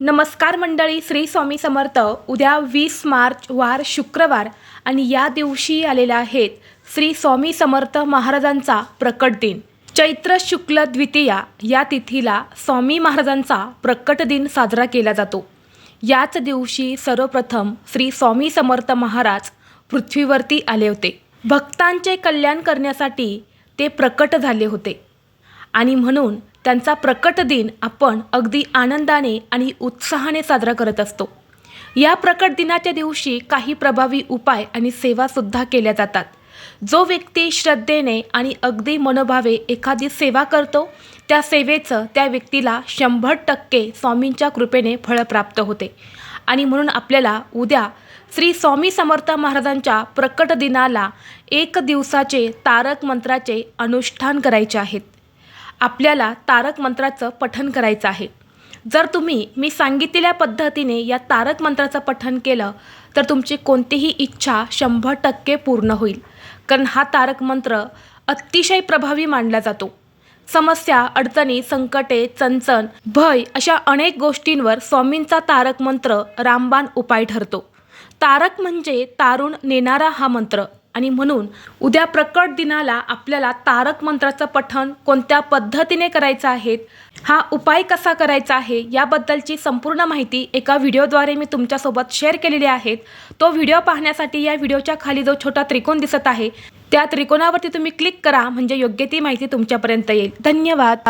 नमस्कार मंडळी, श्री स्वामी समर्थ. उद्या 20 मार्च वार शुक्रवार आणि या दिवशी आलेला आहेत श्री स्वामी समर्थ महाराजांचा प्रकट दिन. चैत्र शुक्ल द्वितीया या तिथीला स्वामी महाराजांचा प्रकट दिन साजरा केला जातो. याच दिवशी सर्वप्रथम श्री स्वामी समर्थ महाराज पृथ्वीवरती आले होते. भक्तांचे कल्याण करण्यासाठी ते प्रकट झाले होते आणि म्हणून त्यांचा प्रकट दिन आपण अगदी आनंदाने आणि उत्साहाने साजरा करत असतो. या प्रकट दिनाच्या दिवशी काही प्रभावी उपाय आणि सेवासुद्धा केल्या जातात. जो व्यक्ती श्रद्धेने आणि अगदी मनोभावे एखादी सेवा करतो त्या सेवेचं त्या व्यक्तीला 100% स्वामींच्या कृपेने फळ प्राप्त होते. आणि म्हणून आपल्याला उद्या श्री स्वामी समर्थ महाराजांच्या प्रकट दिनाला 1 दिवसाचे तारक मंत्राचे अनुष्ठान करायचे आहेत. आपल्याला तारक मंत्राचं पठण करायचं आहे. जर तुम्ही मी सांगितलेल्या पद्धतीने या तारक मंत्राचं पठण केलं तर तुमची कोणतीही इच्छा 100% पूर्ण होईल. कारण हा तारक मंत्र अतिशय प्रभावी मानला जातो. समस्या, अडचणी, संकटे, चणचण, भय अशा अनेक गोष्टींवर स्वामींचा तारक मंत्र रामबाण उपाय ठरतो. तारक म्हणजे तारून नेणारा हा मंत्र. आणि म्हणून उद्या प्रकट दिनाला आपल्याला तारक मंत्राचं पठण कोणत्या पद्धतीने करायचं आहे, हा उपाय कसा करायचा आहे याबद्दलची संपूर्ण माहिती एका व्हिडिओद्वारे मी तुमच्यासोबत शेअर केलेली आहे. तो व्हिडिओ पाहण्यासाठी या व्हिडिओच्या खाली जो छोटा त्रिकोण दिसत आहे त्या त्रिकोणावरती तुम्ही क्लिक करा, म्हणजे योग्य ती माहिती तुमच्यापर्यंत येईल. धन्यवाद.